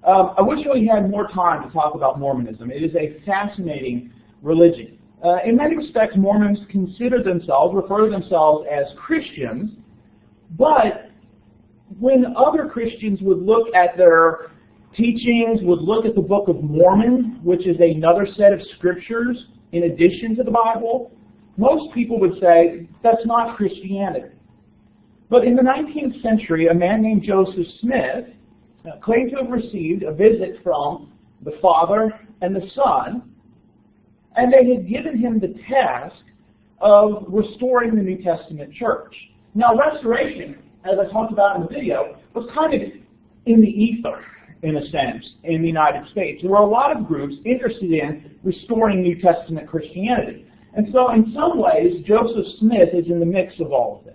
I wish we had more time to talk about Mormonism. It is a fascinating religion. In many respects, Mormons refer to themselves as Christians, but when other Christians would look at their teachings, would look at the Book of Mormon, which is another set of scriptures in addition to the Bible, most people would say, that's not Christianity. But in the 19th century, a man named Joseph Smith claimed to have received a visit from the Father and the Son, and they had given him the task of restoring the New Testament church. Now, restoration, as I talked about in the video, was kind of in the ether, in a sense, in the United States. There were a lot of groups interested in restoring New Testament Christianity. And so, in some ways, Joseph Smith is in the mix of all of this.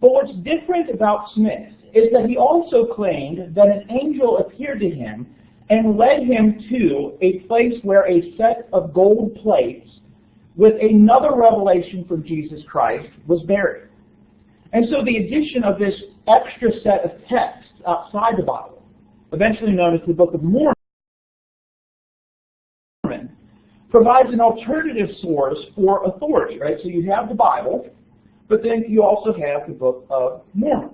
But what's different about Smith is that he also claimed that an angel appeared to him and led him to a place where a set of gold plates with another revelation from Jesus Christ was buried. And so the addition of this extra set of texts outside the Bible, eventually known as the Book of Mormon, provides an alternative source for authority, right? So you have the Bible, but then you also have the Book of Mormon.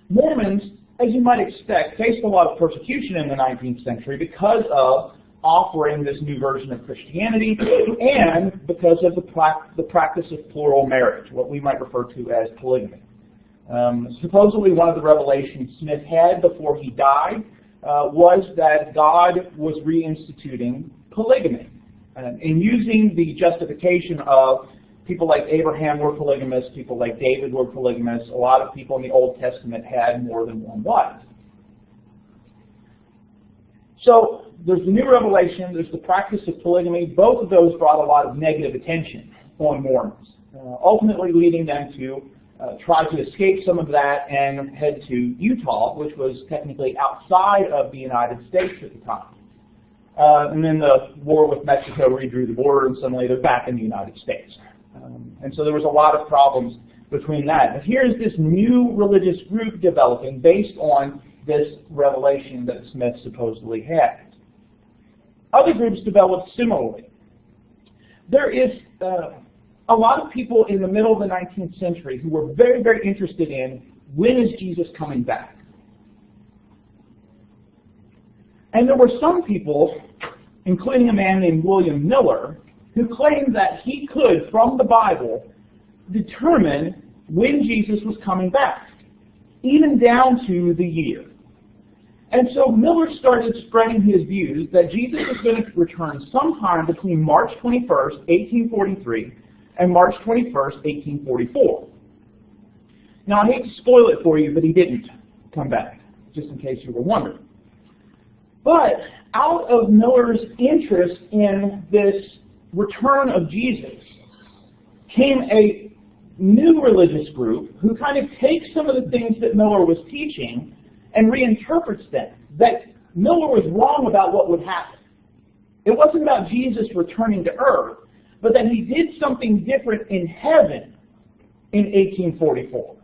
Mormons, as you might expect, faced a lot of persecution in the 19th century because of offering this new version of Christianity and because of the practice of plural marriage, what we might refer to as polygamy. Supposedly one of the revelations Smith had before he died was that God was reinstituting polygamy. And using the justification of people like Abraham were polygamous, people like David were polygamous, a lot of people in the Old Testament had more than one wife. So there's the new revelation, there's the practice of polygamy. Both of those brought a lot of negative attention on Mormons, ultimately leading them to try to escape some of that and head to Utah, which was technically outside of the United States at the time. And then the war with Mexico redrew the border, and suddenly they're back in the United States. And so there was a lot of problems between that. But here's this new religious group developing based on this revelation that Smith supposedly had. Other groups developed similarly. There is a lot of people in the middle of the 19th century who were very, very interested in when is Jesus coming back. And there were some people, including a man named William Miller, who claimed that he could, from the Bible, determine when Jesus was coming back, even down to the year. And so Miller started spreading his views that Jesus was going to return sometime between March 21st, 1843, and March 21st, 1844. Now, I hate to spoil it for you, but he didn't come back, just in case you were wondering. But out of Miller's interest in this return of Jesus came a new religious group who kind of takes some of the things that Miller was teaching and reinterprets them. That Miller was wrong about what would happen. It wasn't about Jesus returning to earth, but that he did something different in heaven in 1844.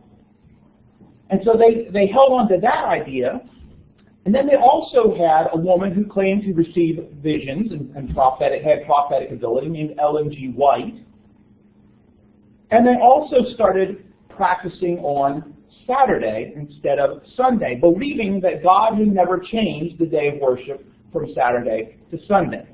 And so they held on to that idea. And then they also had a woman who claimed to receive visions and had prophetic ability named Ellen G. White. And they also started practicing on Saturday instead of Sunday, believing that God had never changed the day of worship from Saturday to Sunday.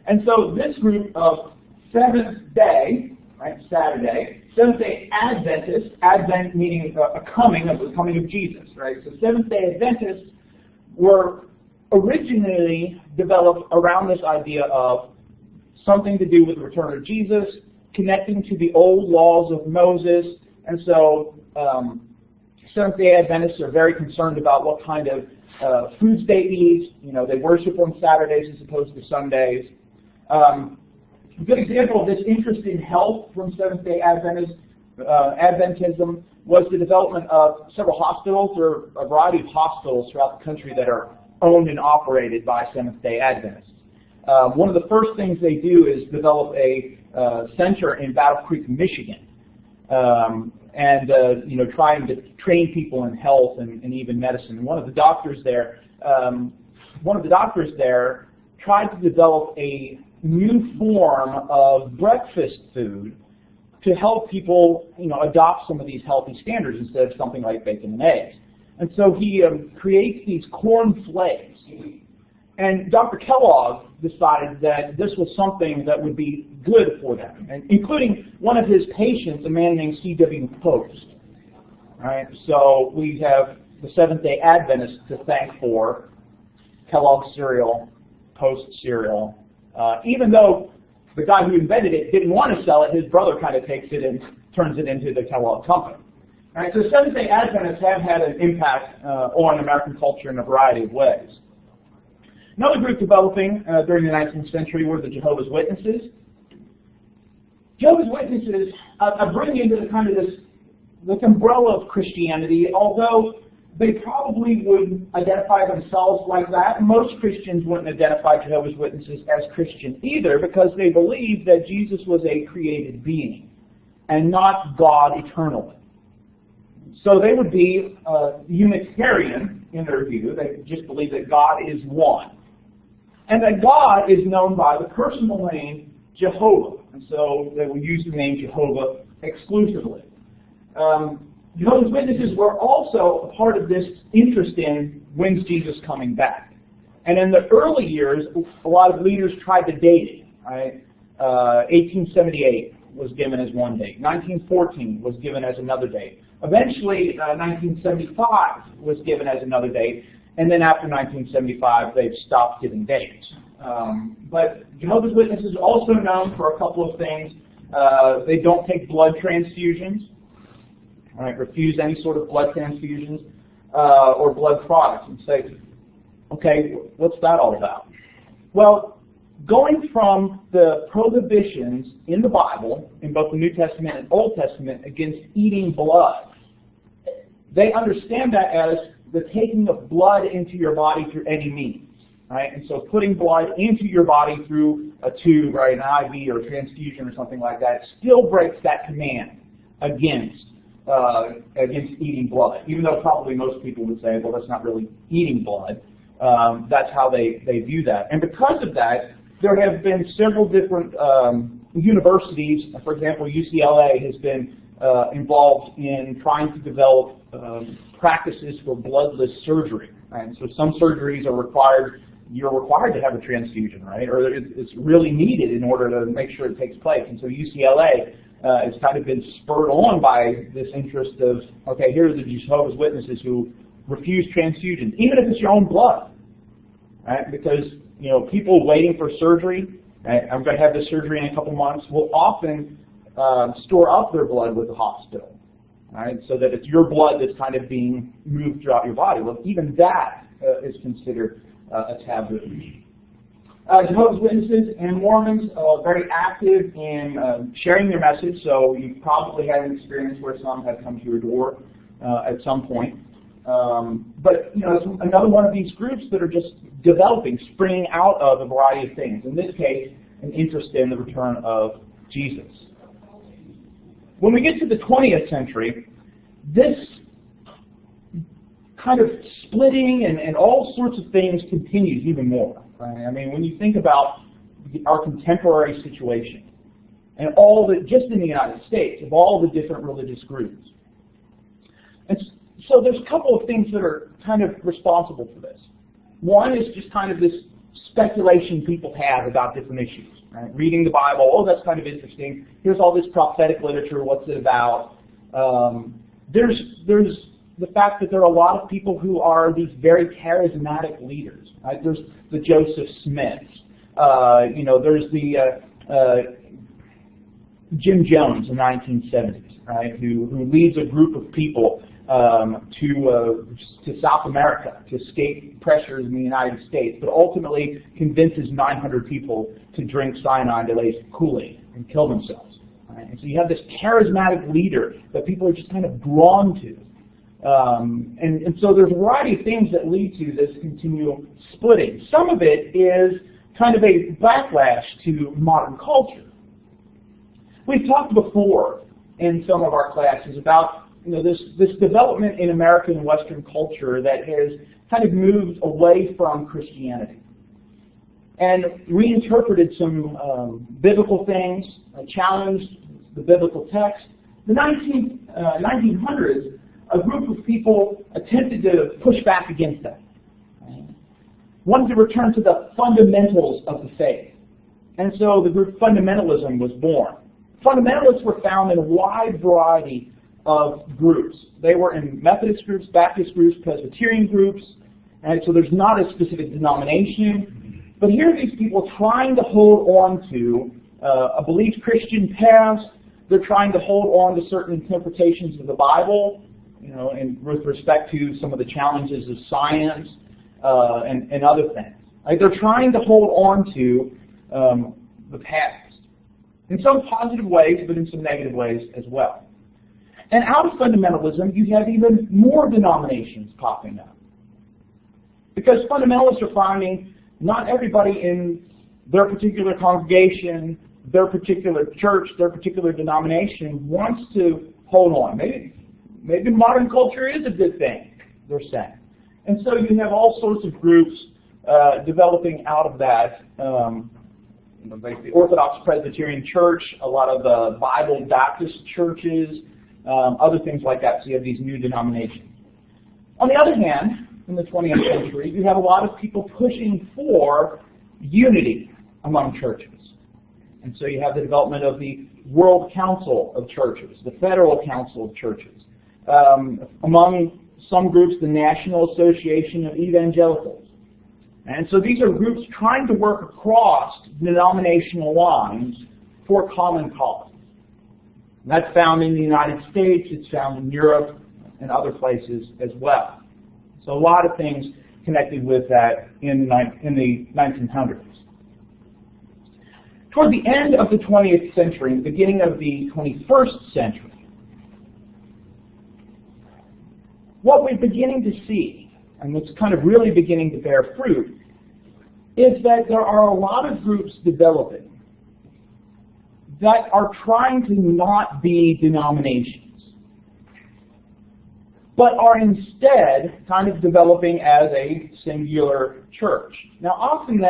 And so this group of Seventh-day, right, Saturday, Seventh-day Adventists, Advent meaning the coming of Jesus, right? So Seventh-day Adventists were originally developed around this idea of something to do with the return of Jesus, connecting to the old laws of Moses, and so Seventh-day Adventists are very concerned about what kind of foods they eat. You know, they worship on Saturdays as opposed to Sundays. A good example of this interest in health from Seventh-day Adventism was the development of several hospitals. There are a variety of hospitals throughout the country that are owned and operated by Seventh-day Adventists. One of the first things they do is develop a center in Battle Creek, Michigan, and trying to train people in health and even medicine. And one of the doctors there tried to develop a new form of breakfast food to help people, adopt some of these healthy standards instead of something like bacon and eggs. And so he creates these corn flakes. And Dr. Kellogg decided that this was something that would be good for them, and including one of his patients, a man named C.W. Post. All right, so we have the Seventh-day Adventists to thank for Kellogg cereal, Post cereal. Even though the guy who invented it didn't want to sell it, his brother kind of takes it and turns it into the Kellogg Company. All right, so Seventh-day Adventists have had an impact on American culture in a variety of ways. Another group developing during the 19th century were the Jehovah's Witnesses. Jehovah's Witnesses bring into this umbrella of Christianity, although they probably would identify themselves like that. Most Christians wouldn't identify Jehovah's Witnesses as Christian either, because they believe that Jesus was a created being and not God eternally. So they would be Unitarian in their view. They just believe that God is one, and that God is known by the personal name Jehovah. And so they would use the name Jehovah exclusively. Jehovah's Witnesses were also a part of this interest in when's Jesus coming back. And in the early years, a lot of leaders tried to date it. Right? 1878 was given as one date. 1914 was given as another date. Eventually, 1975 was given as another date. And then after 1975, they've stopped giving dates. But Jehovah's Witnesses are also known for a couple of things. They don't take blood transfusions. All right, refuse any sort of blood transfusions or blood products, and say, okay, what's that all about? Well, going from the prohibitions in the Bible, in both the New Testament and Old Testament, against eating blood, they understand that as the taking of blood into your body through any means. Right? And so putting blood into your body through a tube, right, an IV or a transfusion or something like that, still breaks that command against eating blood, even though probably most people would say, well, that's not really eating blood. That's how they view that. And because of that, there have been several different universities. For example, UCLA has been involved in trying to develop practices for bloodless surgery. Right? And so some surgeries are required. You're required to have a transfusion, right? Or it's really needed in order to make sure it takes place. And so UCLA has kind of been spurred on by this interest of, okay, here are the Jehovah's Witnesses who refuse transfusions, even if it's your own blood, right? Because, people waiting for surgery, right, I'm going to have this surgery in a couple months, will often store up their blood with the hospital, right? So that it's your blood that's kind of being moved throughout your body. Well, even that is considered a taboo. Jehovah's Witnesses and Mormons are very active in sharing their message, so you probably had an experience where some have come to your door at some point. But it's another one of these groups that are just developing, springing out of a variety of things. In this case, an interest in the return of Jesus. When we get to the 20th century, this kind of splitting and all sorts of things continues even more. Right? I mean, when you think about our contemporary situation and just in the United States, of all the different religious groups. And so there's a couple of things that are kind of responsible for this. One is just kind of this speculation people have about different issues. Right? Reading the Bible, oh, that's kind of interesting. Here's all this prophetic literature, what's it about? There's the fact that there are a lot of people who are these very charismatic leaders. Right? There's the Joseph Smiths. There's the Jim Jones in the 1970s, right? Who leads a group of people to South America to escape pressures in the United States, but ultimately convinces 900 people to drink cyanide-laced Kool-Aid and kill themselves. Right? And so you have this charismatic leader that people are just kind of drawn to. And so there's a variety of things that lead to this continual splitting. Some of it is kind of a backlash to modern culture. We've talked before in some of our classes about this development in American and Western culture that has kind of moved away from Christianity and reinterpreted some biblical things, challenged the biblical text. The 1900s, a group of people attempted to push back against that. Wanted to return to the fundamentals of the faith. And so the group fundamentalism was born. Fundamentalists were found in a wide variety of groups. They were in Methodist groups, Baptist groups, Presbyterian groups, and so there's not a specific denomination. But here are these people trying to hold on to a believed Christian past. They're trying to hold on to certain interpretations of the Bible, and with respect to some of the challenges of science and other things. Right? They're trying to hold on to the past in some positive ways, but in some negative ways as well. And out of fundamentalism, you have even more denominations popping up. Because fundamentalists are finding not everybody in their particular congregation, their particular church, their particular denomination wants to hold on. Maybe modern culture is a good thing, they're saying. And so you have all sorts of groups developing out of that. Like the Orthodox Presbyterian Church, a lot of the Bible Baptist churches, other things like that. So you have these new denominations. On the other hand, in the 20th century, you have a lot of people pushing for unity among churches. And so you have the development of the World Council of Churches, the Federal Council of Churches. Among some groups, the National Association of Evangelicals. And so these are groups trying to work across denominational lines for common cause. And that's found in the United States, it's found in Europe and other places as well. So a lot of things connected with that in the 1900s. Toward the end of the 20th century, the beginning of the 21st century, what we're beginning to see, and what's kind of really beginning to bear fruit, is that there are a lot of groups developing that are trying to not be denominations, but are instead kind of developing as a singular church. Now, often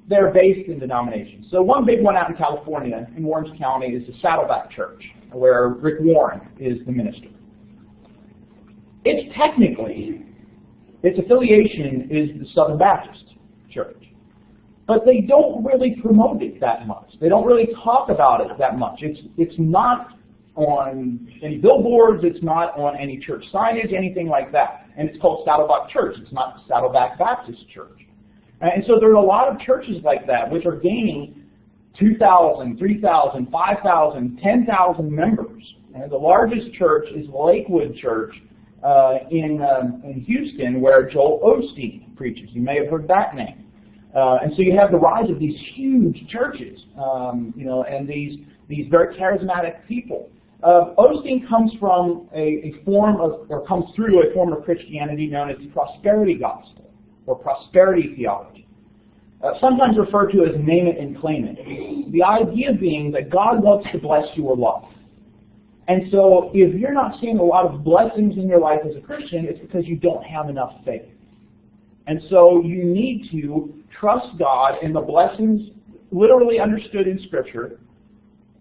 they're based in denominations. So one big one out in California, in Orange County, is the Saddleback Church, where Rick Warren is the minister. Its affiliation is the Southern Baptist Church. But they don't really promote it that much. They don't really talk about it that much. It's not on any billboards, it's not on any church signage, anything like that. And it's called Saddleback Church. It's not the Saddleback Baptist Church. And so there are a lot of churches like that which are gaining 2,000, 3,000, 5,000, 10,000 members. And the largest church is Lakewood Church in Houston, where Joel Osteen preaches. You may have heard that name. And so you have the rise of these huge churches, and these very charismatic people. Osteen comes from comes through a form of Christianity known as the prosperity gospel or prosperity theology. Sometimes referred to as name it and claim it. The idea being that God wants to bless your life. And so if you're not seeing a lot of blessings in your life as a Christian, it's because you don't have enough faith. And so you need to trust God in the blessings literally understood in Scripture,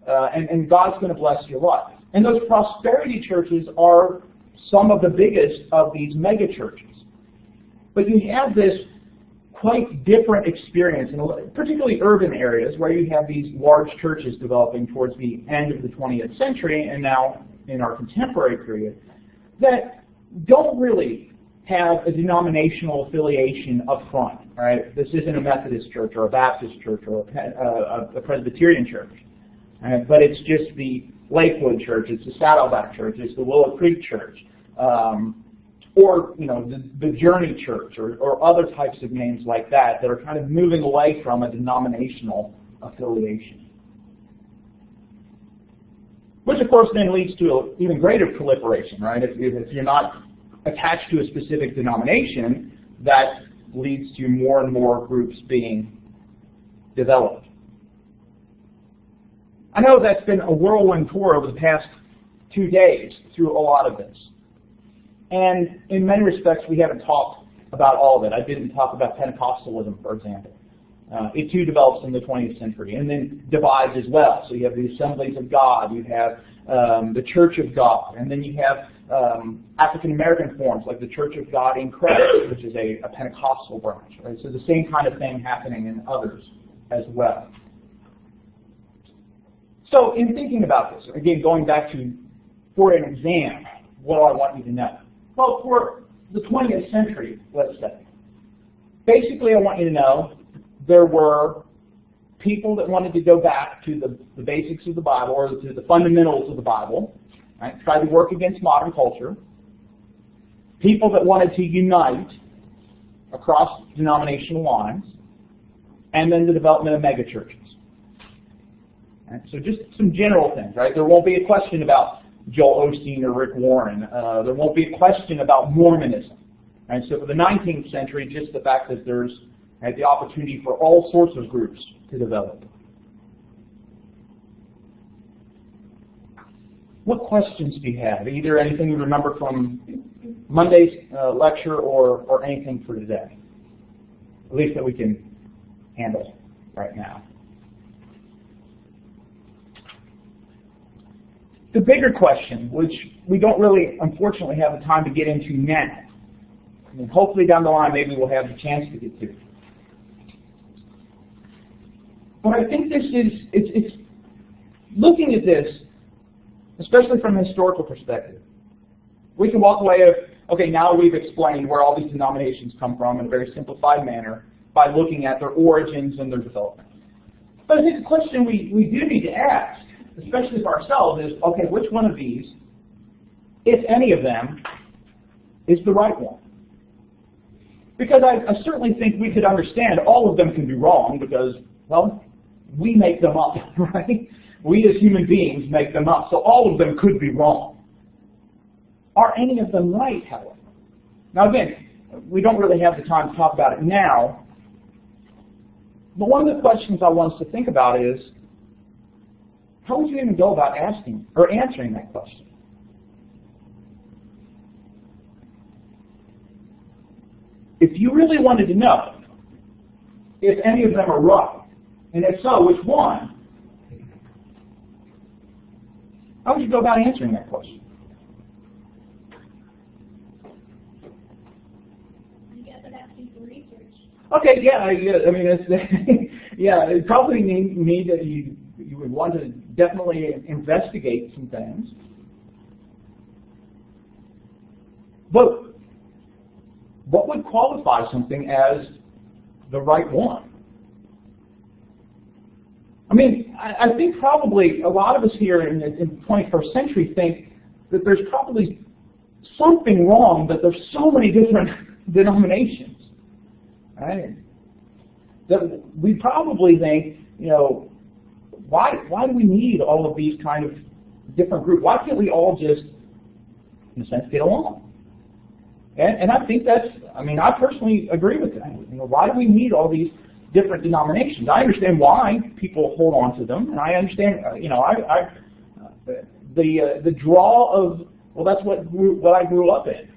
and God's going to bless your life. And those prosperity churches are some of the biggest of these mega churches. But you have this quite different experience, in particularly urban areas, where you have these large churches developing towards the end of the 20th century and now in our contemporary period, that don't really have a denominational affiliation up front. Right? This isn't a Methodist church or a Baptist church or a Presbyterian church. But it's just the Lakewood Church, it's the Saddleback Church, it's the Willow Creek Church, or the Journey Church, or other types of names like that are kind of moving away from a denominational affiliation. Which, of course, then leads to an even greater proliferation, right? If you're not attached to a specific denomination, that leads to more and more groups being developed. I know that's been a whirlwind tour over the past 2 days through a lot of this. And in many respects, we haven't talked about all of it. I didn't talk about Pentecostalism, for example. It too develops in the 20th century and then divides as well. So you have the Assemblies of God, you have the Church of God, and then you have African American forms like the Church of God in Christ, which is a Pentecostal branch. Right? So the same kind of thing happening in others as well. So in thinking about this, again, going back to, for an exam, what do I want you to know? Well, for the 20th century, let's say, basically I want you to know there were people that wanted to go back to the basics of the Bible, or to the fundamentals of the Bible, right? Try to work against modern culture. People that wanted to unite across denominational lines, and then the development of megachurches. Right? So just some general things, right? There won't be a question about Joel Osteen or Rick Warren. There won't be a question about Mormonism. Right? So for the 19th century, just the fact that there's the opportunity for all sorts of groups to develop. What questions do you have? Either anything you remember from Monday's lecture or anything for today? At least that we can handle right now. The bigger question, which we don't really, unfortunately, have the time to get into now, and hopefully down the line maybe we'll have the chance to get to. But I think this is, it's looking at this, especially from a historical perspective, we can walk away of, okay, now we've explained where all these denominations come from in a very simplified manner by looking at their origins and their development. But I think the question we do need to ask, especially for ourselves, is, okay, which one of these, if any of them, is the right one? Because I certainly think we could understand all of them can be wrong because, well, we make them up, right? We as human beings make them up, so all of them could be wrong. Are any of them right, however? Now again, we don't really have the time to talk about it now, but one of the questions I want us to think about is, how would you even go about asking or answering that question? If you really wanted to know if any of them are right, and if so, which one, how would you go about answering that question? You guys would have to do some research. Okay, yeah, I mean, it's, yeah, it probably need that you would want to definitely investigate some things. But what would qualify something as the right one? I mean, I think probably a lot of us here in the 21st century think that there's probably something wrong, that there's so many different denominations, right? That we probably think, you know, why do we need all of these kind of different groups? Why can't we all just, in a sense, get along? And I think that's, I mean, I personally agree with that. You know, why do we need all these different denominations? I understand why people hold on to them, and I understand, you know, the draw of, well, that's what I grew up in,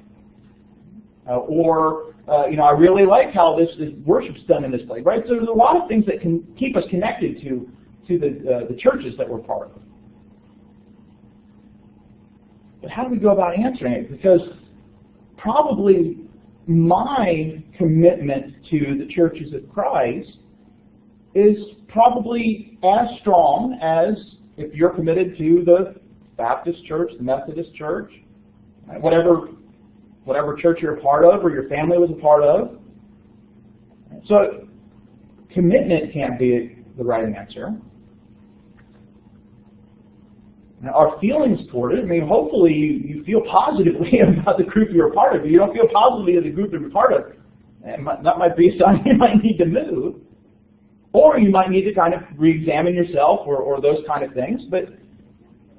you know, I really like how this worship's done in this place, right? So there's a lot of things that can keep us connected to the churches that we're part of. But how do we go about answering it? Because probably my commitment to the churches of Christ is probably as strong as if you're committed to the Baptist church, the Methodist church, whatever church you're a part of or your family was a part of. So commitment can't be the right answer. Now, our feelings toward it, I mean, hopefully you feel positively about the group you're a part of. If you don't feel positively of the group you're a part of, that might be a sign you might need to move. Or you might need to kind of re-examine yourself or those kind of things. But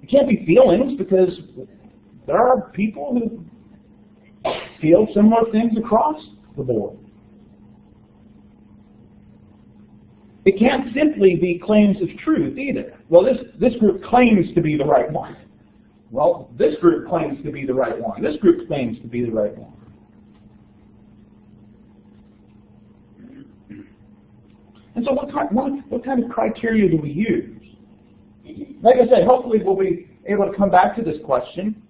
it can't be feelings, because there are people who feel similar things across the board. It can't simply be claims of truth either. Well, this group claims to be the right one. Well, this group claims to be the right one. This group claims to be the right one. And so what kind of criteria do we use? Like I said, hopefully we'll be able to come back to this question,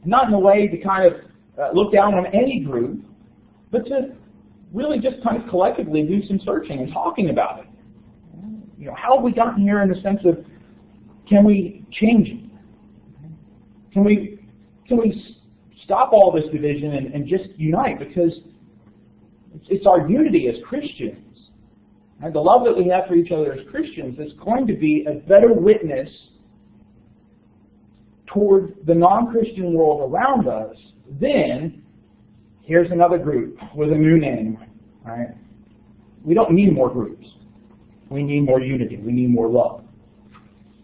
not in a way to kind of look down on any group, but to really just kind of collectively do some searching and talking about it. You know, how have we gotten here in the sense of, can we change it? Can we stop all this division and just unite? Because it's our unity as Christians. And the love that we have for each other as Christians is going to be a better witness toward the non-Christian world around us than, here's another group with a new name. Right? We don't need more groups. We need more unity. We need more love.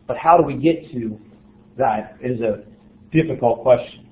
But how do we get to that is a difficult question.